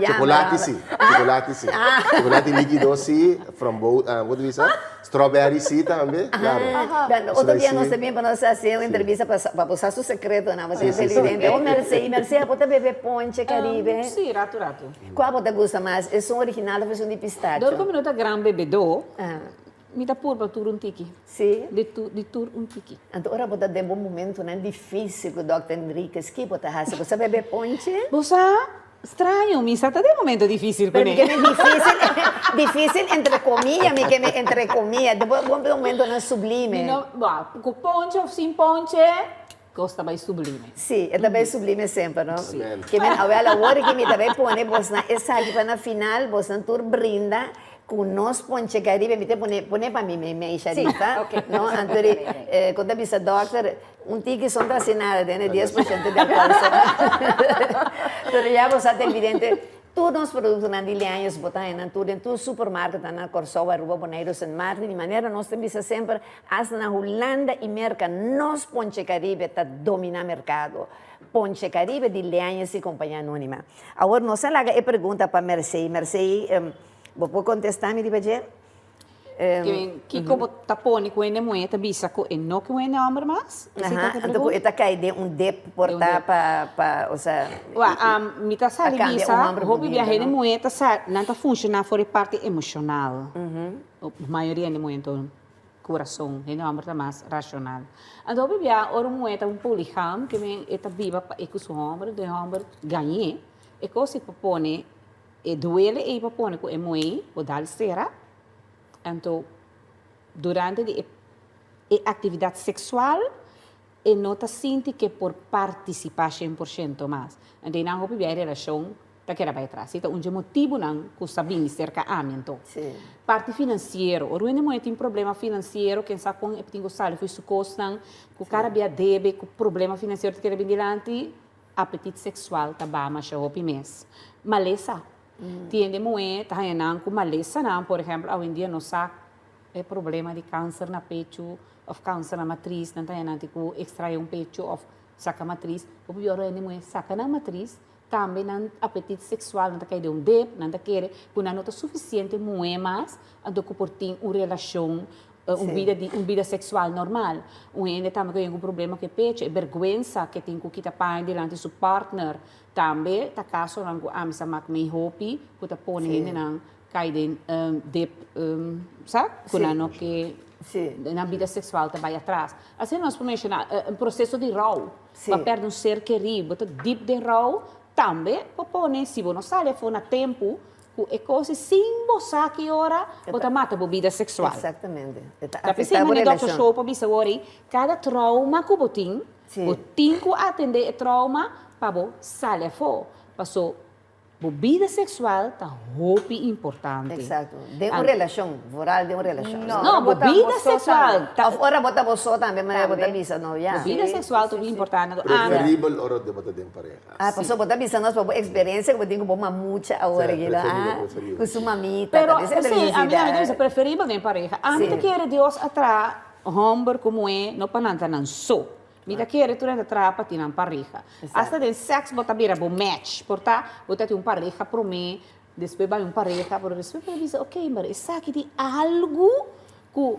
Chocolate sim. Chocolate líquido sim, what do we say? Strawberry sim também, claro. Outro dia nós também para nós fazer uma entrevista para postar seu secreto, não? Você é televidente. Ô, Mercedes, você bebe ponche Caribe? Sim, rato. Qual você gosta mais? É som original ou versão de pistache? Dor como nota gran bebedor. Me dá por tur um tiki. Sim. De tur um tiki. Então, ora você tem um momento não difícil com o Dr. Henriquez, que você faz? Você bebe ponche? Você estranho, me está de momento difícil com ele. Difícil entre comillas, depois um momento não sublime. Com ponche ou sem ponche, gosta mais sublime. Sim, é também sublime sempre, não? Sim. Que me a hora que me também põe, você essa aqui na final, você tur brinda com nós ponche Caribe, me põe para mim, me Sharifa, não? Então, quando eu disse, doutor, tiki são assinadas, tem 10% de alcance. Então, já você é evidente, todos os produtos na Dilianes botam em tudo, em todo supermercado, na Corsol, Aruba, Bonaire, San Martin, de maneira nós temos sempre, hasta na Holanda e Merca, nós ponche Caribe está dominando o mercado. Ponche Caribe, Dilianes e companhia anônima. Agora, nós laga a pergunta para Mercedes, vou contestar, me dizer? Que como tapone com ele moeda bisa com e não com ele homem mais? Então está caindo dep portar para, ou seja, me tá sabe bisa, hobby viajar de moeda sa não tá funcionar fora parte emocional. A maioria de moeda coração, ele homem tá mais racional. Então hobby viajar ora moeda poliham que me eta viva para e com o homem, de homem ganhe. E coisa para pone e duele e para pone com emoe o dal será. Então, durante a atividade sexual, nota sente que por participar 100% mais. Então, não houve a relação da que era para trás. Então, motivo não custa bem cercamento. Parte financeira, o ruim é tem problema financeiro, quem sabe com tem gostado foi sucosto, que o cara via debe, com problema financeiro que era bem dilante, apetite sexual tá bom, mas já houve mês. Maleza. Tiende moeda, tá aí com maleza não, por exemplo, hoje em dia não sabe é problema de câncer na peito, ou câncer na matriz, não tá aí com extrair peito ou saca matriz, o pior é moeda saca na matriz, também não apetite sexual, não tá caindo dep, não tá querer, por não tá suficiente moeda mais, ando que por ter uma relação vida sexual normal. Ainda também tem um problema que pecho, é vergonha que tem que kita pai diante do seu partner. Também, tá caso não que amisa mak me hopi, que tá põe ainda não cai de sabe? Quando não que na vida sexual também atrás. Assim nós podemos mencionar um processo de rol, para perder ser querido, deep de rol também, para pôr se você não sai fora tempo é coisa sem você que ora, bota mata bebida sexual. Exatamente. Tá pensando no Dr. Show para bisa ori, cada trauma que botin, botin que atender trauma para bo sair fora. Passou bebida sexual tá muito importante. Exato. De uma relação, voral de uma relação. Não, bebida sexual. Ora bota você também, mas bota bisa não, já. Bebida sexual é muito importante. Preferível ora de botar de pareja. Passou bota bisa nós para experiência que botinho bom mucha agora aqui lá. Com sua mamita. Pero sim, a minha diz preferível de pareja. Antes que Deus atrás homem como é, não para não só. Mira que tu ainda trapa tinha pareja. Hasta de sexo bota bira bom match, porta bota ter pareja para mim, depois vai pareja, por depois para dizer, ok, mas essa aqui tem algo que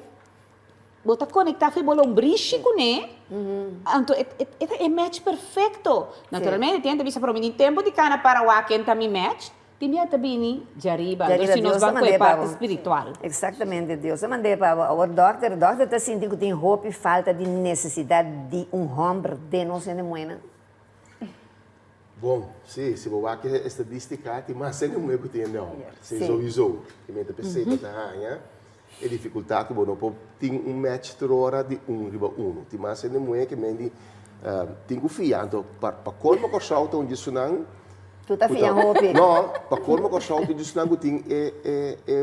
bota conectar com o briche com né? Então é match perfeito. Naturalmente tem que bisa para mim em tempo de cana para o quem também match. Tinha também jariba, se nós vamos com a parte espiritual. Exatamente, Deus. Eu mandei para o doutor está sentindo que tem roupa e falta de necessidade de homem de nós em moeda. Bom, sim, se você quer estatística, tem mais de um que tem não. Se sowieso, que me pensei que tá, é dificuldade que você não tem match hora de riba tem mais de um que me tem que fiar, então para como que salta onde isso não Tu tá fiando roupa? Não, para como que salta onde isso não tem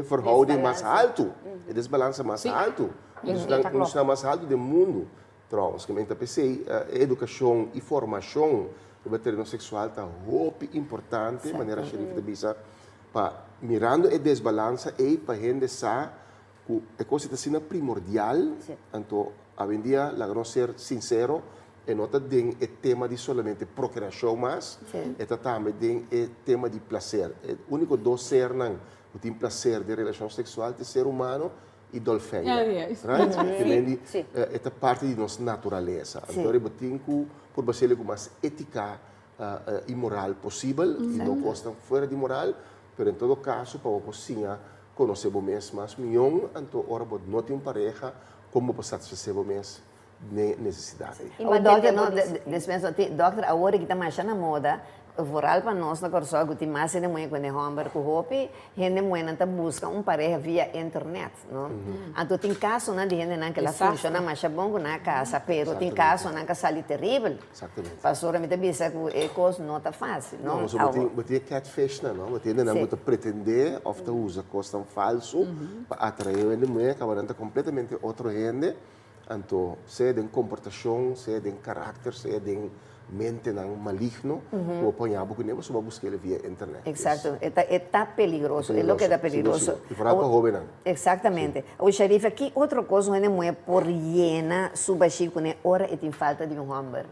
verhouding mais alto, é desbalança mais alto, isso não mais alto do mundo. Trouwens, que me pensei, educação e formação o terreno sexual está muito importante, de maneira que a bisa para mirando a desbalança e para gente saber que a coisa está primordial, então a dia la não ser sincero, e não tem o tema de solamente procriação, mas também tem o tema de prazer. O único dois ser não tem prazer de relação sexual é ser humano e dolfeia, right? É parte de nossa natureza. Então eu tenho que por basear com mais ética e moral possível, e não custa fora de moral, mas em todo caso para você conhecer o mesmo mais milhão, então ora você não tem pareja, como para satisfazer o mesmo necessidade. O doutor, agora que está mais na moda, voral para nós na Corsol, que tem mais de mulher com o homem com roupa, gente mulher não busca pareja via internet, não? Então tem caso na de gente que ela funciona mais bom na casa, pero tem caso na que sai terrível. Exatamente. Pastora me disse que é coisa não tá fácil, não? Não, você catfish não, você não pode pretender ou usa coisa falso para atrair a mulher, que ela está completamente outra gente. Então, seja de comportação, seja de caráter, seja de mente não maligno, o apanhava com ele, você vai buscar ele via internet. Exato, está peligroso, é o que está peligroso. E para o jovem não. Exatamente. O xerife, aqui outra coisa, não é por hiena, subaxico, né? Ora, tem falta de homem.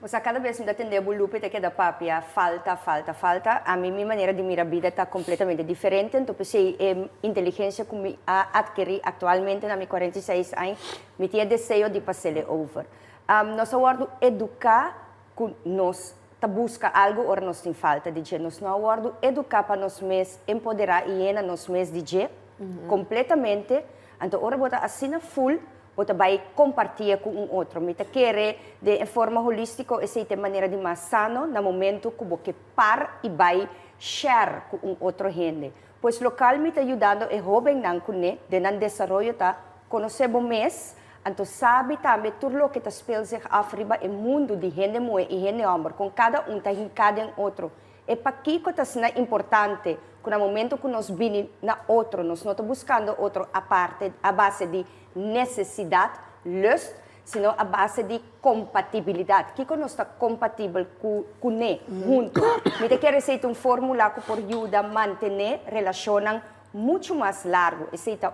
Você cada vez me atender o lupe que da papia falta. A minha maneira de mirar a vida está completamente diferente. Então, pensei, a inteligência que eu adquiri atualmente, na minha 46 anos, me tinha desejo de passar over. Nós aguardo educar que nós busca algo ou nós tem falta de dia. Nós não aguardo educar para nós mesmos, empoderar e nós mesmos de dia, completamente. Então, agora bota assim full, você vai compartilhar com outro. Mas quer de forma holística, essa é a maneira de mais sano, no momento que você par e vai share com outro gente. Pois local me está ajudando é jovem não conhe, de não desenvolver tá, conhecer o mês, então sabe também tudo o que está se afriba é mundo de gente mulher e gente homem, com cada está em cada outro. É para que está importante, que no momento que nós vimos na outro, nós não estamos buscando outro a base de necessidade, lust, senão a base de compatibilidade. Que nós está compatível com ele, junto. Me quer dizer uma fórmula que pode ajudar a manter a relação muito mais largo. Esse é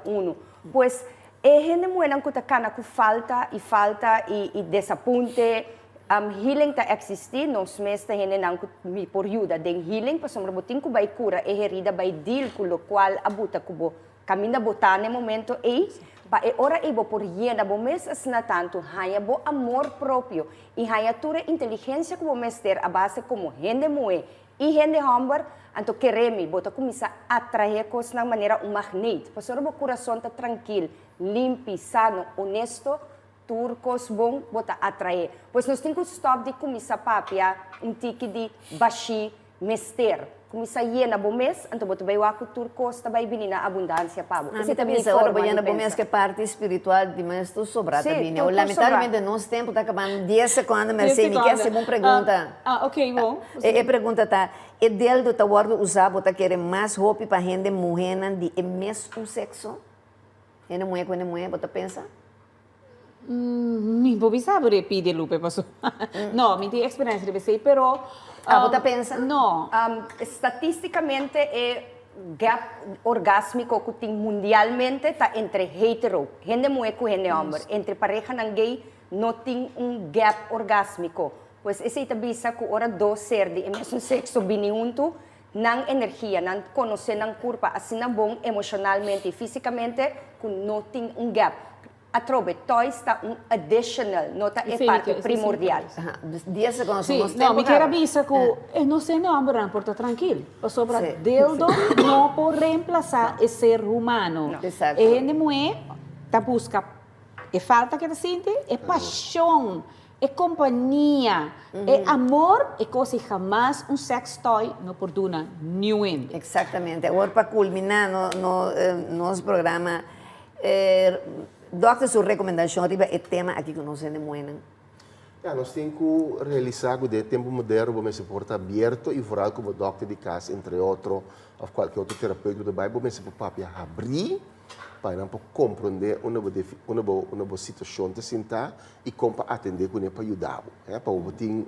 Pois, é gente mulher que está com falta e desaponte. Healing está existir, nós mesmos temos por ajuda. Den healing, para somos botin que vai cura, é herida vai deal com o qual a buta que caminha botar no momento e para ora ibo por hiena bo mes asna tanto haya bo amor próprio e haya tura inteligência que bo mes ter a base como gente moe e gente homem, então queremos bota começar a atrair coisas na maneira magnet, para somos coração tá tranquilo, limpo, sano, honesto. Turcos bom bota atrair. Pois nós temos que stop de começar papia tique de baixi mester. Kumisa na bomes, anto boto bay waku turcos, tabay binina abundância pabo. Esse também é hora banhando bom mesmo que a parte espiritual de mais tu sobrar também. Lamentavelmente nosso tempo está acabando 10 segundos, mas sei me quer ser uma pergunta. Ok, bom. A pergunta tá, é dele do tawardo usar bota querer mais roupa para gente mulher de mesmo sexo? Ena mulher com mulher, bota pensa? Mi bobi sabe pide Lupe passo. No, mi tem experiência de sei, pero bota pensa? No. Estatisticamente gap orgásmico que tem mundialmente está entre hetero, gente mulher com gente homem, entre pareja não gay não tem gap orgásmico. Pois esse é bisa que ora do ser de mesmo sexo bini junto, não energia, não conhecer não corpo, assim não bom emocionalmente e fisicamente que não tem gap. A trove, toys está additional, nota é parte primordial. 10 segundos. Sim, não, me quero avisar que não sei não, mas porta tranquilo. Sobre deldo não pode reemplazar o ser humano. Exato. E a mulher tá busca é falta que te sente, é paixão, é companhia, é amor, é coisa que jamás sex toy não perdona nenhum. Exatamente. Agora para culminar nosso programa, Doctor, sua recomendação arriba é tema aqui que nós temos muito. Nós temos que realizar que o tempo moderno vamos se portar aberto e foral como doctor de casa, entre outros, ou qualquer outro terapeuta do bairro, vamos se papia abrir para não compreender uma boa situação de sentar e como atender com ele para ajudar, para ter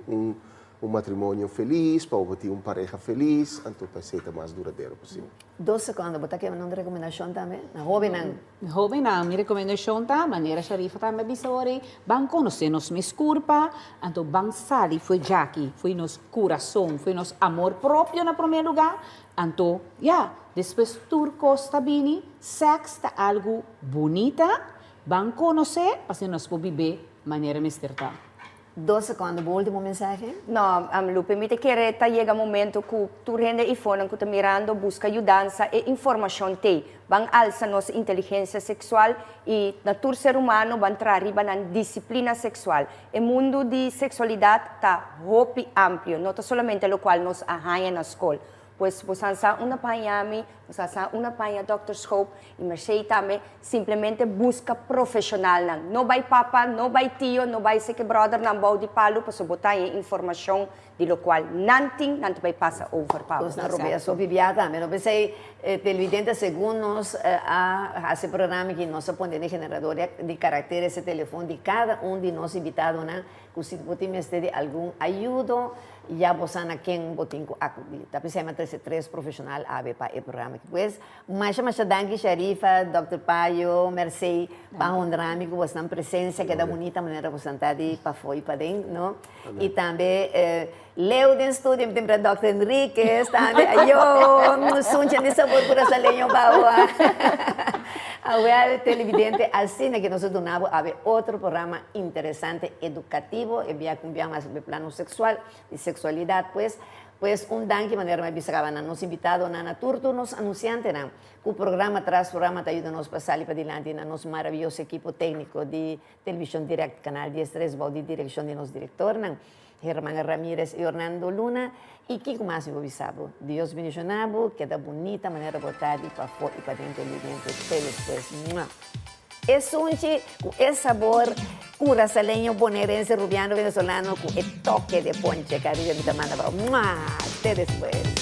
matrimônio feliz, para ter uma pareja feliz, então para ser mais duradouro possível. 2 segundos, botar aqui uma recomendação também, na jovem não. Jovem não, minha recomendação tá, maneira Sharifa também bisawari, bang conhecer nos mis culpa, então bang sali foi Jackie, foi nos coração, foi nos amor próprio na primeiro lugar, então, depois turcos tabini, sex tá algo bonita, bang conhecer, para nós podemos viver maneira misterta. 2 segundos, o último mensagem? Não, Lupe, me te quer chega momento que tu rende e fone que tu mirando, busca ajudança e informação te. Van alça nossa inteligência sexual e natura ser humano van arriba na disciplina sexual. O mundo de sexualidade está muito amplo, não somente o qual nos arranha na escola. Pues sa una pañami, sa una paña Dr. Scope, y Mercedes também simplesmente busca profissional. Não vai papa, não vai tio, não vai ser que brother, não vai de palo, para botar informação de lo qual não vai passar over palo. Pues na Roberta, sou viviada, mas eu pensei, televidente, segundo nós, esse programa que nós põe generador de caracteres, esse telefone de cada de nós invitados, né? Que se podemos ter algum ajuda, já você na quem botinho acudir. Tapi saya materi três profissional AB para o programa. Pues, mas danke Sharifa, Dr. Payo, Mercedes, para honrarme que você tem presença, que da bonita maneira você está de para fora e para dentro, não? E também Leo do estúdio, tem para Dr. Enriquez, também eu, suncha de sabor por essa lenha baua. Agora, televidente, assim que nós donamos a outro programa interessante, educativo, e via mais sobre plano sexual e sexualidade, pues danke maneira mais bisacaba na nos invitado na turto nos anunciante na que o programa traz programa te ajuda nos passar para adiante na nos maravilhoso equipo técnico de televisão direct canal 13 de direção de nos diretor na Germán Ramírez e Orlando Luna e que mais eu bisabo Deus bendicionado que da bonita maneira botar de para fora e para dentro televidente depois é sunchi com esse sabor cura salenho bonaerense rubiano venezolano com o toque de ponche caribe me manda para até depois.